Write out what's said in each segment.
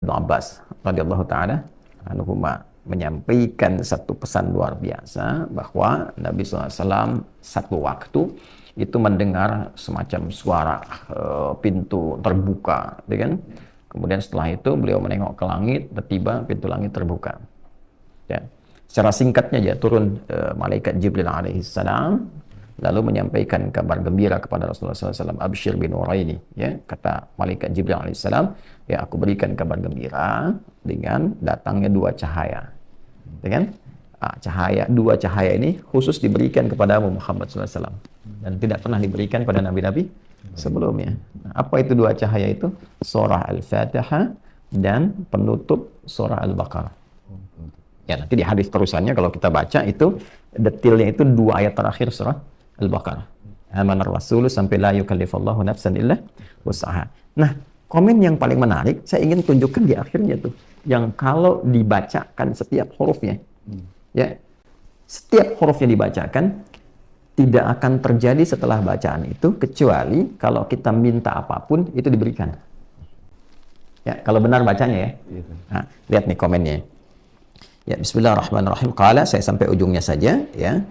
Ibnu Abbas radhiyallahu taala anhuma menyampaikan satu pesan luar biasa bahwa Nabi SAW satu waktu itu mendengar semacam suara pintu terbuka, ya kan? Kemudian setelah itu beliau menengok ke langit, tiba-tiba pintu langit terbuka. Ya. Secara singkatnya aja turun malaikat Jibril alaihissalam lalu menyampaikan kabar gembira kepada Rasulullah SAW. Abshir bin Nuraini, ya, kata malaikat Jibril alaihissalam, ya aku berikan kabar gembira dengan datangnya dua cahaya, ya kan? Dua cahaya ini khusus diberikan kepada Muhammad SAW dan tidak pernah diberikan pada nabi-nabi sebelumnya. Apa itu dua cahaya itu? Surah Al-Fatihah dan penutup surah Al-Baqarah. Ya, nanti di hadis terusannya kalau kita baca itu detailnya itu dua ayat terakhir surah Al-Baqarah. Amanar Rasul sampai la yukallifallahu nafsan illa wus'aha. Nah, komen yang paling menarik saya ingin tunjukkan di akhirnya tuh, yang kalau dibacakan setiap hurufnya, ya, setiap hurufnya dibacakan, tidak akan terjadi setelah bacaan itu kecuali kalau kita minta apapun itu diberikan. Ya, kalau benar bacanya ya. Nah, lihat nih komennya. Ya, bismillahirrahmanirrahim. Qala, saya sampai ujungnya saja, ya.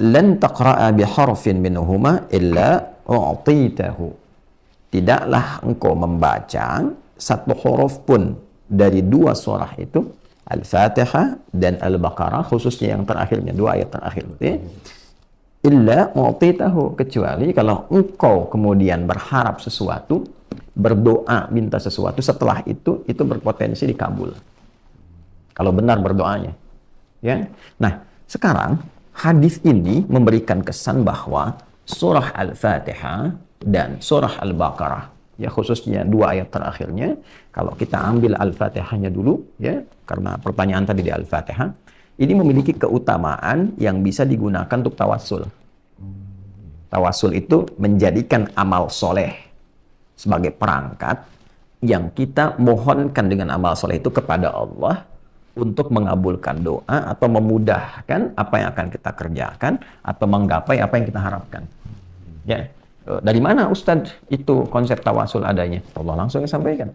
Lan taqra'a bi harfin minhuma illa u'titahu. Tidaklah engkau membaca satu huruf pun dari dua surah itu, Al-Fatihah dan Al-Baqarah, khususnya yang terakhirnya, dua ayat terakhir, ya. Illa u'titahu, kecuali kalau engkau kemudian berharap sesuatu, berdoa minta sesuatu, setelah itu berpotensi dikabul. Kalau benar berdoanya, ya. Nah, sekarang hadis ini memberikan kesan bahwa surah Al-Fatihah dan surah Al-Baqarah, ya, khususnya dua ayat terakhirnya, kalau kita ambil Al-Fatihahnya dulu, ya, karena pertanyaan tadi di Al-Fatihah, ini memiliki keutamaan yang bisa digunakan untuk tawassul. Tawassul itu menjadikan amal soleh sebagai perangkat yang kita mohonkan dengan amal soleh itu kepada Allah untuk mengabulkan doa atau memudahkan apa yang akan kita kerjakan atau menggapai apa yang kita harapkan. Ya, dari mana Ustadz itu konsep tawasul adanya? Allah langsung sampaikan.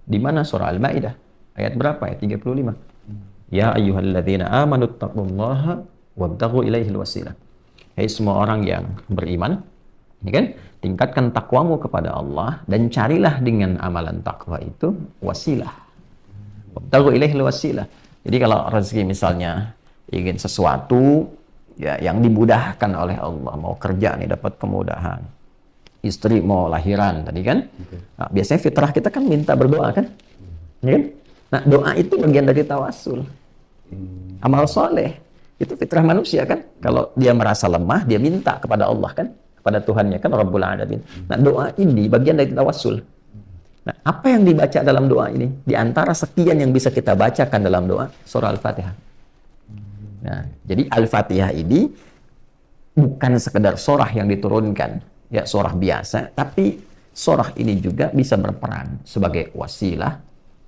Di mana? Surah Al-Maidah ayat berapa? Ayat 35. Ya ayyuhalladzina amanu taqullaha wabtaghu ilaihil wasilah. Hai semua orang yang beriman, ya kan? Tingkatkan takwamu kepada Allah dan carilah dengan amalan takwa itu wasilah. Wabtaghu ilaihil wasilah. Jadi kalau rezeki misalnya ingin sesuatu, ya, yang dimudahkan oleh Allah, mau kerja nih dapat kemudahan, istri mau lahiran tadi kan, nah, biasanya fitrah kita kan minta berdoa kan, ya kan? Nah, doa itu bagian dari tawasul, amal soleh, itu fitrah manusia kan. Kalau dia merasa lemah, dia minta kepada Allah kan, kepada Tuhannya kan, Rabbul Alamin. Nah, doa ini bagian dari tawasul. Nah, apa yang dibaca dalam doa ini? Di antara sekian yang bisa kita bacakan dalam doa, surah Al-Fatihah. Nah, jadi Al-Fatihah ini bukan sekedar surah yang diturunkan, ya, surah biasa, tapi surah ini juga bisa berperan sebagai wasilah,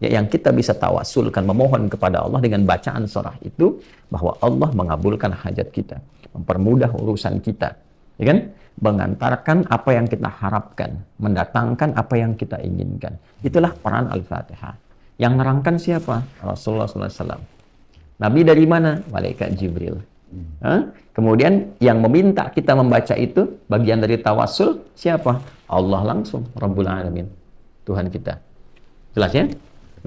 ya, yang kita bisa tawasulkan, memohon kepada Allah dengan bacaan surah itu, bahwa Allah mengabulkan hajat kita, mempermudah urusan kita, ya kan? Mengantarkan apa yang kita harapkan, mendatangkan apa yang kita inginkan. Itulah peran Al-Fatihah. Yang nerangkan siapa? Rasulullah SAW. Nabi dari mana? Malaikat Jibril. Kemudian yang meminta kita membaca itu, bagian dari tawasul, siapa? Allah langsung, Rabbul Alamin, Tuhan kita. Jelas ya?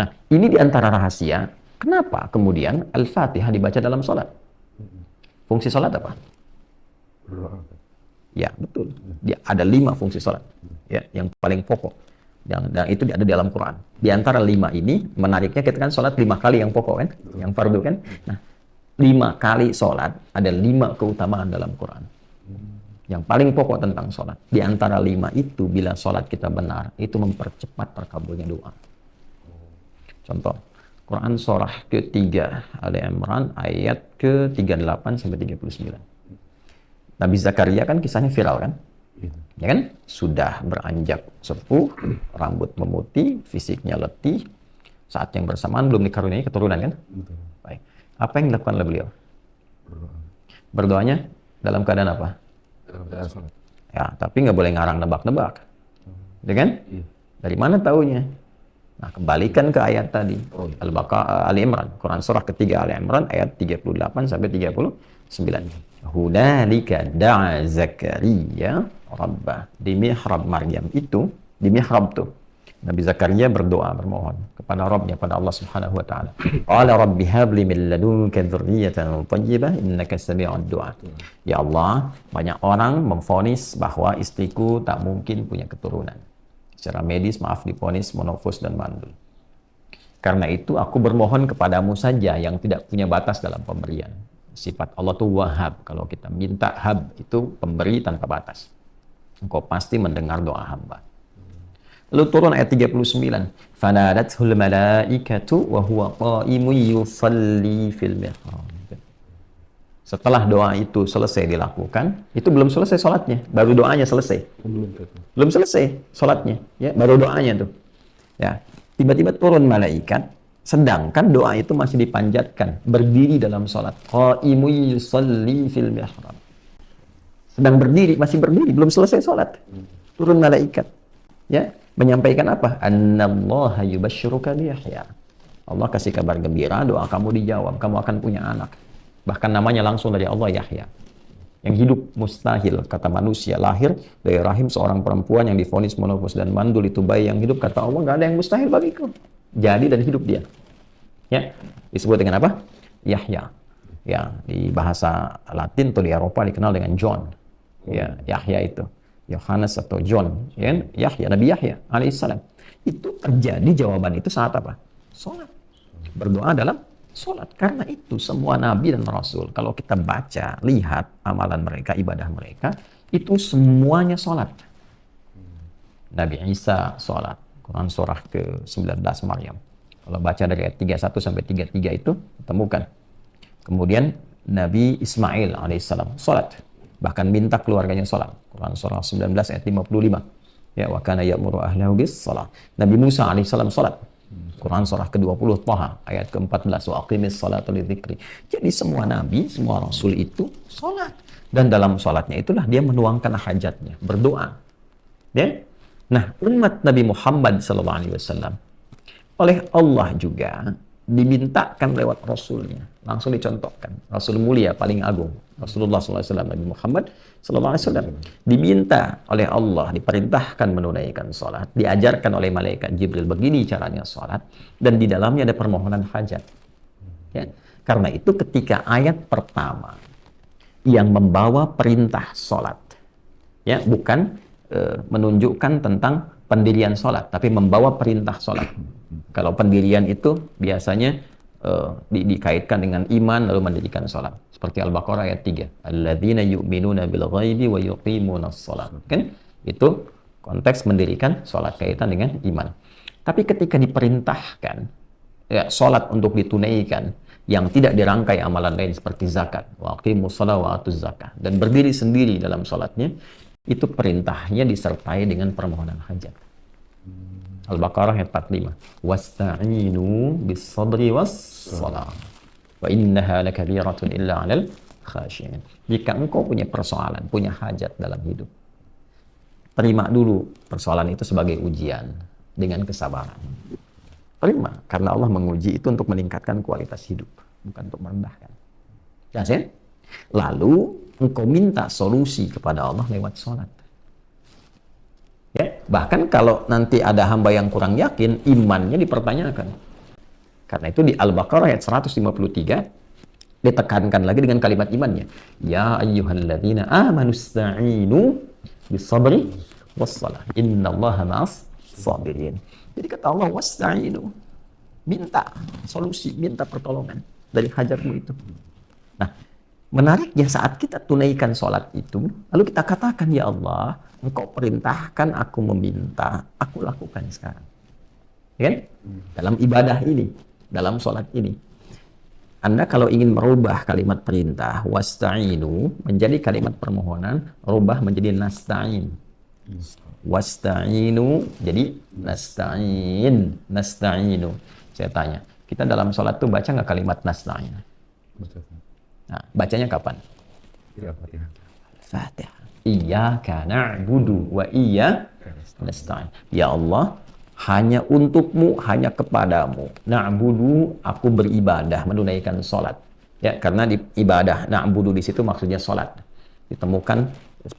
Nah, ini diantara rahasia kenapa kemudian Al-Fatihah dibaca dalam sholat. Fungsi sholat apa? Ya, betul. Dia ada 5 fungsi sholat, ya, yang paling pokok. Dan itu ada di dalam Quran. Di antara 5 ini, menariknya kita kan sholat 5 kali yang pokok kan, yang fardu kan. Nah, 5 kali sholat ada 5 keutamaan dalam Quran. Yang paling pokok tentang sholat. Di antara 5 itu, bila sholat kita benar, itu mempercepat terkabulnya doa. Contoh, Quran surah ke-3 Ali Imran ayat ke-38 sampai 39. Nabi Zakaria kan kisahnya viral kan? Ya kan? Sudah beranjak sepuh, rambut memutih, fisiknya letih, saat yang bersamaan belum dikaruniai keturunan kan? Baik. Apa yang dilakukan oleh beliau? Berdoanya dalam keadaan apa? Dalam keadaan sholat. Ya, tapi nggak boleh ngarang nebak-nebak. Ya kan? Dari mana taunya? Nah, kembalikan ke ayat tadi. Al-Baqarah, Ali Imran, Quran surah ketiga Ali Imran ayat 38 sampai 39. Hunalika da'a Zakaria rabbah. Di mihrab Maryam itu, di mihrab tuh, Nabi Zakaria berdoa, bermohon kepada Rabbnya, pada Allah Subhanahu wa taala. Qala rabbi habli min ladunka dzurriyyatan thayyibah innaka sami'ud du'a. Ya Allah, banyak orang memvonis bahwa istriku tak mungkin punya keturunan. Secara medis, maaf, divonis monofos dan mandul. Karena itu aku bermohon kepadamu saja yang tidak punya batas dalam pemberian. Sifat Allah tuh Wahhab. Kalau kita minta hab, itu pemberi tanpa batas. Engkau pasti mendengar doa hamba. Lalu turun ayat 39. Fanadathul malaikatu wa huwa qa'imun yusalli fil mihrab. Setelah doa itu selesai dilakukan, itu belum selesai sholatnya, baru doanya selesai. Belum selesai sholatnya, ya, baru doanya tuh. Ya, tiba-tiba turun malaikat, sedangkan doa itu masih dipanjatkan, berdiri dalam sholat. Qa'imun yusalli fil mihrab. Sedang berdiri, masih berdiri, belum selesai sholat. Turun malaikat, ya, menyampaikan apa? Annallaha yubashshiruka bi Yahya. Allah kasih kabar gembira, doa kamu dijawab, kamu akan punya anak. Bahkan namanya langsung dari Allah, Yahya. Yang hidup mustahil, kata manusia, lahir dari rahim seorang perempuan yang divonis monofos dan mandul, itu bayi yang hidup, kata Allah, nggak ada yang mustahil bagiku. Jadi dan hidup dia. Ya, disebut dengan apa? Yahya. Ya, di bahasa Latin atau di Eropa dikenal dengan John. Ya, Yahya itu. Yohanes atau John, ya, Yahya, Nabi Yahya alaihissalam. Itu terjadi jawaban itu saat apa? Sholat. Berdoa dalam sholat. Karena itu semua nabi dan rasul, kalau kita baca, lihat amalan mereka, ibadah mereka, itu semuanya sholat. Nabi Isa sholat. Quran surah ke-19 Maryam. Kalau baca dari ayat 31 sampai 33 itu, temukan. Kemudian Nabi Ismail alaihissalam sholat. Bahkan minta keluarganya sholat. Quran surah 19 ayat 55. Ya, wa kana ya'muru ahlahu bis shalah. Nabi Musa alaihissalam sholat. Quran surah ke-20 Thaha ayat ke-14, wa aqimis sholata lidzikri. Jadi semua nabi, semua rasul itu sholat. Dan dalam sholatnya itulah dia menuangkan hajatnya, berdoa. Ya? Nah, umat Nabi Muhammad SAW oleh Allah juga dimintakan lewat rasulnya. Langsung dicontohkan. Rasul mulia paling agung, Rasulullah SAW, Nabi Muhammad SAW, diminta oleh Allah, diperintahkan menunaikan sholat, diajarkan oleh malaikat Jibril begini caranya sholat, dan di dalamnya ada permohonan hajat. Ya. Karena itu ketika ayat pertama yang membawa perintah sholat, ya, bukan menunjukkan tentang pendirian sholat, tapi membawa perintah sholat. Kalau pendirian itu biasanya dikaitkan dengan iman lalu mendirikan sholat. Seperti Al-Baqarah ayat 3. Alladzina yu'minuna bil ghaibi wa yuqimunas sholat. Kan? Itu konteks mendirikan sholat, kaitan dengan iman. Tapi ketika diperintahkan ya, sholat untuk ditunaikan yang tidak dirangkai amalan lain seperti zakat, wa aqimus sholat wa atuz zakah, dan berdiri sendiri dalam sholatnya, itu perintahnya disertai dengan permohonan hajat. Al-Baqarah ayat 45. Wasta'inu bis-sabri was-shalah. Wa innaha lakabiratun illa 'alal khashiyin. Jika engkau punya persoalan, punya hajat dalam hidup, terima dulu persoalan itu sebagai ujian dengan kesabaran. Terima, karena Allah menguji itu untuk meningkatkan kualitas hidup, bukan untuk merendahkan. Jelas ya? Lalu engkau minta solusi kepada Allah lewat sholat. Ya, bahkan kalau nanti ada hamba yang kurang yakin, imannya dipertanyakan. Karena itu di Al-Baqarah ayat 153 ditekankan lagi dengan kalimat imannya. Ya ayyuhalladzina amanu ista'inu bis-sabri was-shalah. Innallaha ma'as sabirin. Jadi kata Allah, wasta'inu. Minta solusi, minta pertolongan dari hajatmu itu. Nah, menariknya saat kita tunaikan sholat itu, lalu kita katakan, ya Allah, Engkau perintahkan aku meminta, aku lakukan sekarang. Ya kan? Dalam ibadah ini, dalam sholat ini. Anda kalau ingin merubah kalimat perintah, wasta'inu, menjadi kalimat permohonan, rubah menjadi nasta'in. Wasta'inu, jadi nasta'in, nasta'inu. Saya tanya, kita dalam sholat tuh baca nggak kalimat nasta'in? Nah, bacanya kapan? Fatihah. Iyyaka na'budu wa iyyaka nasta'in. Ya Allah, hanya untukmu, hanya kepadamu. Na'budu, aku beribadah, menunaikan salat. Ya, karena di ibadah na'budu di situ maksudnya salat. Ditemukan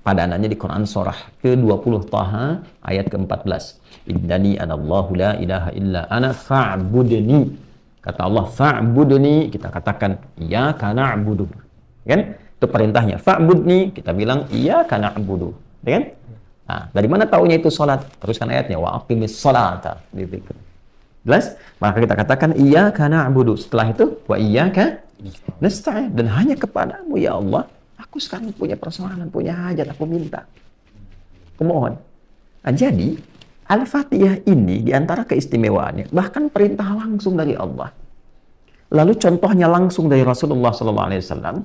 padanannya di Quran surah ke-20 Taha ayat ke-14. Innani anallahu la ilaha illa ana fa'budni. Kata Allah fa'budni, kita katakan iyyaka na'budu. Kan? Itu perintahnya. Fa'budni, kita bilang iyyaka na'budu. Ya kan? Nah, dari mana taunya itu salat? Teruskan ayatnya wa aqimis sholata. Jelas? Maka kita katakan iyyaka na'budu. Setelah itu wa iyyaka nasta'in, dan hanya kepadamu ya Allah aku sekarang punya persoalan, punya hajat, aku minta, aku mohon. Nah, jadi Al-Fatihah ini diantara keistimewaannya bahkan perintah langsung dari Allah, lalu contohnya langsung dari Rasulullah SAW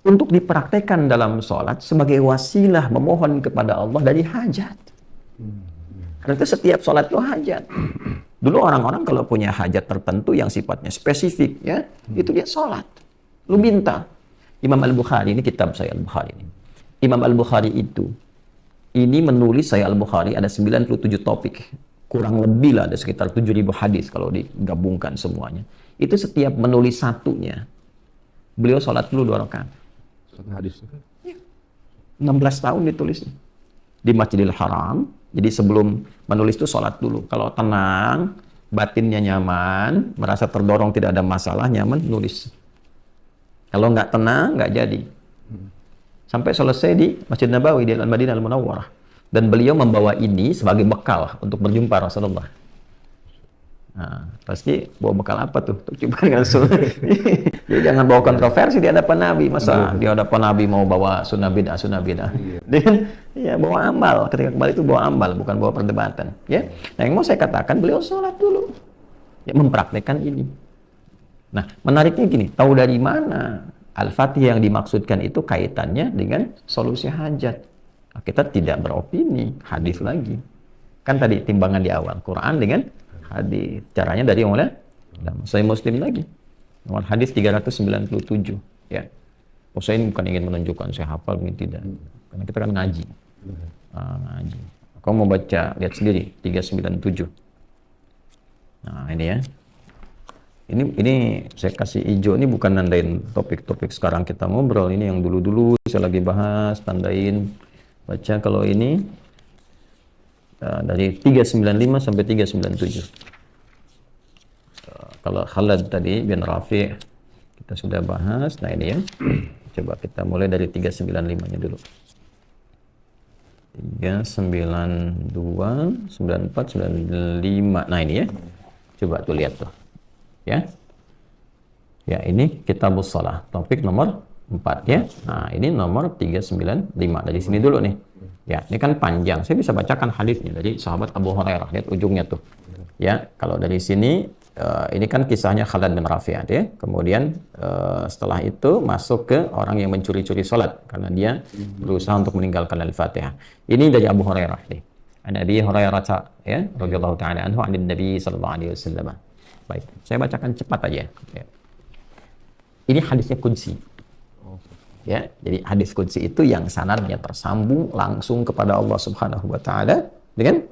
untuk dipraktekkan dalam sholat sebagai wasilah memohon kepada Allah dari hajat. Karena itu setiap sholat itu hajat. Dulu orang-orang kalau punya hajat tertentu yang sifatnya spesifik, ya, itu dia sholat. Lu minta. Imam Al-Bukhari, ini kitab saya Al-Bukhari ini. Imam Al-Bukhari itu, ini menulis saya Al-Bukhari ada 97 topik. Kurang lebih lah, ada sekitar 7.000 hadis kalau digabungkan semuanya. Itu setiap menulis satunya, beliau sholat dulu 2 rakaat. Satu hadis. Ya. 16 tahun ditulisnya. Di Masjidil Haram. Jadi sebelum menulis itu sholat dulu. Kalau tenang, batinnya nyaman, merasa terdorong tidak ada masalah, nyaman, nulis. Kalau nggak tenang, nggak jadi. Sampai selesai di Masjid Nabawi di Al-Madinah Al-Munawwarah. Dan beliau membawa ini sebagai bekal untuk berjumpa Rasulullah. Nah, pasti bawa bekal apa tuh? Untuk jumpa dengan Rasulullah. Jadi jangan bawa kontroversi di hadapan Nabi. Masa di hadapan Nabi mau bawa sunnah bid'ah. Dan ya bawa amal. Ketika kembali itu bawa amal, bukan bawa perdebatan. Ya. Nah, yang mau saya katakan, beliau sholat dulu. Ya, mempraktekkan ini. Nah, menariknya gini, tahu dari mana Al-Fatihah yang dimaksudkan itu kaitannya dengan solusi hajat? Nah, kita tidak beropini, hadis lagi. Kan tadi timbangan di awal, Quran dengan hadis. Caranya dari yang mana? Sahih Muslim lagi. Nomor hadis 397. Ya. Saya ini bukan ingin menunjukkan saya hafal, ini tidak. Karena kita kan ngaji. Ngaji. Kau mau baca, lihat sendiri, 397. Nah, ini ya. Ini saya kasih hijau, ini bukan nandain topik-topik sekarang kita ngobrol, ini yang dulu-dulu saya lagi bahas, tandain, baca. Kalau ini dari 395 sampai 397. Kalau Khalad tadi bin Rafi' kita sudah bahas. Nah, ini ya. Coba kita mulai dari 395-nya dulu. 392, 94, 95. Nah, ini ya. Coba tuh lihat tuh. Ya. Ya, ini Kitabus Shalah, topik nomor 4 ya. Nah, ini nomor 395. Dari sini dulu nih. Ya, ini kan panjang. Saya bisa bacakan hadisnya dari sahabat Abu Hurairah. Lihat ujungnya tuh. Ya, kalau dari sini ini kan kisahnya Khalad bin Rafi' ya. Kemudian setelah itu masuk ke orang yang mencuri-curi salat karena dia berusaha untuk meninggalkan Al-Fatihah. Ini dari Abu Hurairah nih. An Abi Hurairah ya, radhiyallahu ta'ala anhu 'an Nabi sallallahu alaihi wasallam. Baik, saya bacakan cepat aja. Ya. Ini hadisnya qudsi. Ya, jadi hadis qudsi itu yang sanadnya tersambung langsung kepada Allah Subhanahu wa taala, dengan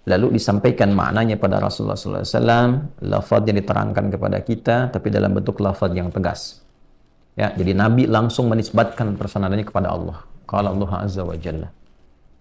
lalu disampaikan maknanya pada Rasulullah sallallahu alaihi wasallam, lafaznya diterangkan kepada kita tapi dalam bentuk lafaz yang tegas. Ya, jadi Nabi langsung menisbatkan persanadannya kepada Allah. Qala Allah azza wa jalla.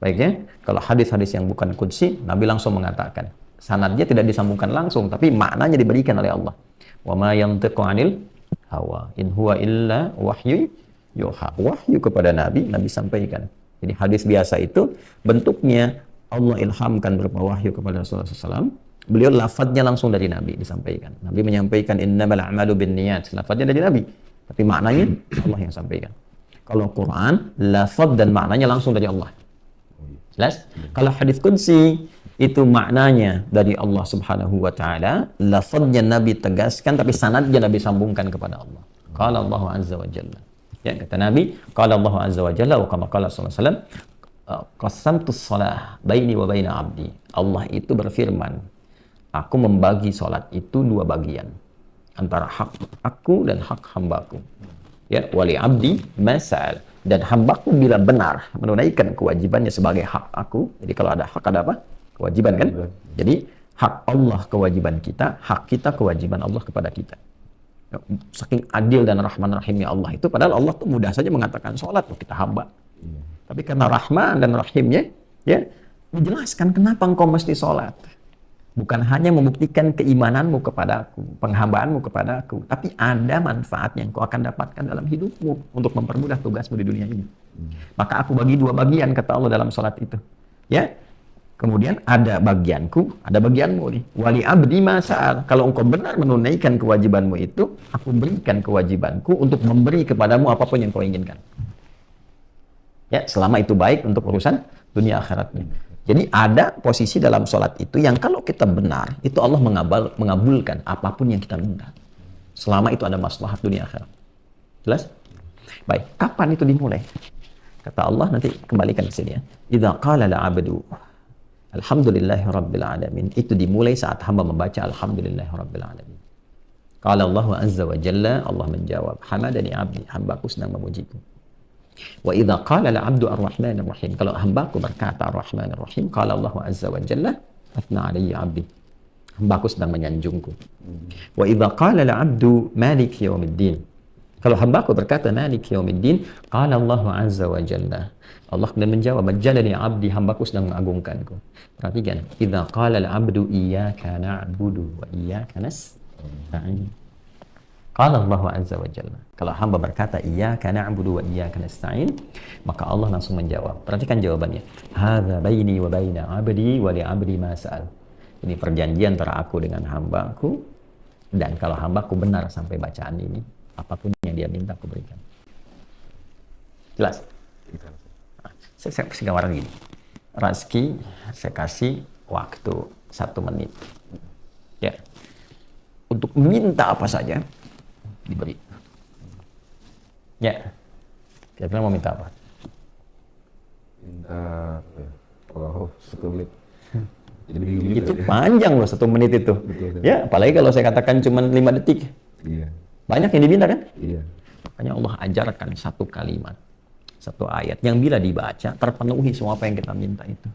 Baiknya, kalau hadis-hadis yang bukan qudsi, Nabi langsung mengatakan. Sanadnya tidak disambungkan langsung, tapi maknanya diberikan oleh Allah. Wa ma yantiqu 'anil hawa in huwa illa wahyu yuha. Wahyu kepada Nabi, Nabi sampaikan. Jadi hadis biasa itu bentuknya Allah ilhamkan berupa wahyu kepada Rasulullah SAW. Beliau lafadznya langsung dari Nabi disampaikan. Nabi menyampaikan innamal a'malu binniyat. Lafadznya dari Nabi, tapi maknanya Allah yang sampaikan. Kalau Quran, lafadz dan maknanya langsung dari Allah. Jelas? Kalau hadis qudsi itu maknanya dari Allah Subhanahu wa taala, lafadznya Nabi tegaskan tapi sanadnya Nabi sambungkan kepada Allah. Qala Allah azza wa jalla. Ya, kata Nabi, qala Allah azza wa jalla wa kama qala sallallahu alaihi wasallam, qasamtus shalah baini wa baina 'abdi. Allah itu berfirman, aku membagi salat itu 2 bagian, antara hak aku dan hak hambaku. Ya, wali 'abdi masal, dan hambaku bila benar menunaikan kewajibannya sebagai hak aku. Jadi kalau ada hak ada apa? Kewajiban kan? Jadi Hak Allah kewajiban kita, hak kita kewajiban Allah kepada kita. Saking adil dan rahman rahimnya Allah itu, padahal Allah tuh mudah saja mengatakan sholat loh, kita hamba. Tapi karena rahman dan rahimnya, ya, menjelaskan kenapa engkau mesti sholat. Bukan hanya membuktikan keimananmu kepadaku, penghambaanmu kepadaku, tapi ada manfaat yang kau akan dapatkan dalam hidupmu untuk mempermudah tugasmu di dunia ini. Maka aku bagi dua bagian, kata Allah dalam sholat itu. Ya, kemudian ada bagianku, ada bagianmu nih. Wali abdi masa'al. Kalau engkau benar menunaikan kewajibanmu itu, aku berikan kewajibanku untuk memberi kepadamu apapun yang kau inginkan. Ya, selama itu baik untuk urusan dunia akhiratnya. Jadi ada posisi dalam sholat itu yang kalau kita benar, itu Allah mengabulkan apapun yang kita minta. Selama itu ada maslahat dunia akhirat. Jelas? Baik, kapan itu dimulai? Kata Allah, nanti kembalikan ke sini ya. Idza qala al-'abdu alhamdulillahi rabbil alamin. Itu dimulai saat hamba membaca alhamdulillahi rabbil alamin. Qala Allah azza wa jalla, Allah menjawab, hamadani 'abdi, hambaku sedang memujiku. Wa idza qala al-'abdu ar-rahmanir rahim. Kalau hambaku berkata ar-rahmanir rahim, qala Allah azza wa jalla, athna 'alayya 'abdi. Hambaku sedang menyanjungku. Wa idza qala al-'abdu malik yaumiddin. Kalau hambaku berkata malik yaumiddin, qala Allah azza wa jalla, Allah kemudian menjawab, majjadani 'abdi, hambaku sedang mengagungkanku. Perhatikan, idza qala al-'abdu iyyaka na'budu wa iyyaka nasta'in. Qala Allah azza wa jalla. Kalau hamba berkata iyyaka na'budu wa iyyaka nasta'in, maka Allah langsung menjawab. Perhatikan jawabannya. Hadza baini wa baina 'abdi wa li 'abdi ma sa'al. Ini perjanjian antara aku dengan hambaku, dan kalau hambaku benar sampai bacaan ini, apapun yang dia minta aku berikan. Jelas? Nah, saya kasih gambaran gini. Razki saya kasih waktu 1 menit. Ya. Untuk minta apa saja diberi. Ya. Kira-kira mau minta apa? Minta kalau 1 menit. Jadi itu ya. Panjang loh 1 menit itu. Betul, ya, apalagi kalau saya katakan cuma 5 detik. Iya. Banyak yang diminta kan? Iya. Makanya Allah ajarkan 1 kalimat, 1 ayat yang bila dibaca terpenuhi semua apa yang kita minta itu.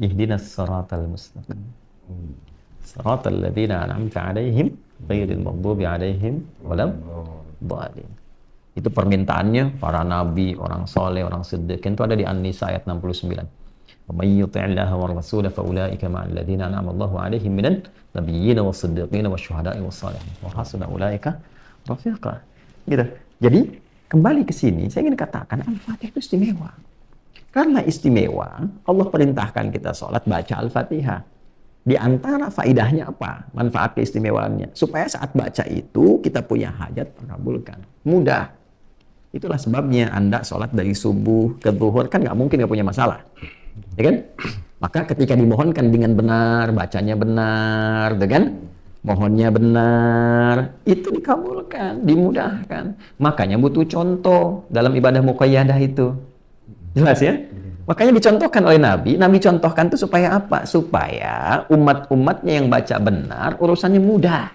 Ihdinas siratal mustaqim. Siratal ladzina an'amta 'alaihim ghairil maghdubi 'alaihim walad dhalin. Itu permintaannya para nabi, orang soleh, orang siddiq. Itu ada di An-Nisa ayat 69. Wa may yuti'illaha war rasul fa ulaika ma'al ladzina an'ama Allahu 'alaihim minan nabiyyin was-siddiqin wasyuhada'i was-shalihin wa hasuna ulaika rafiqa. Gitu. Jadi kembali ke sini saya ingin katakan Al-Fatihah itu istimewa. Karena istimewa, Allah perintahkan kita sholat baca Al-Fatihah. Di antara faidahnya apa? Manfaat keistimewaannya. Supaya saat baca itu kita punya hajat terkabulkan. Mudah. Itulah sebabnya Anda sholat dari subuh ke zuhur kan nggak mungkin nggak punya masalah. Ya kan? Maka ketika dimohonkan dengan benar, bacanya benar, kan? Mohonnya benar, itu dikabulkan, dimudahkan. Makanya butuh contoh dalam ibadah muqayyadah itu. Jelas ya? Makanya dicontohkan oleh Nabi. Nabi contohkan itu supaya apa? Supaya umat-umatnya yang baca benar, urusannya mudah.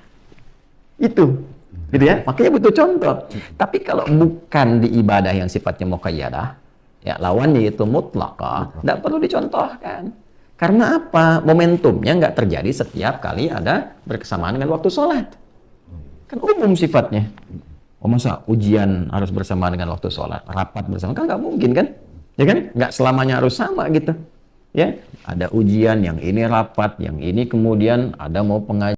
Itu. Gitu ya? Makanya butuh contoh. Tapi kalau bukan di ibadah yang sifatnya muqayyadah, ya lawannya itu mutlaqah, tidak perlu dicontohkan. Karena apa? Momentumnya nggak terjadi setiap kali ada berkesamaan dengan waktu sholat. Kan umum sifatnya. Oh masa ujian harus bersamaan dengan waktu sholat? Rapat bersama? Kan nggak mungkin kan? Ya kan? Nggak selamanya harus sama gitu. Ya, ada ujian, yang ini rapat, yang ini kemudian ada mau pengajian.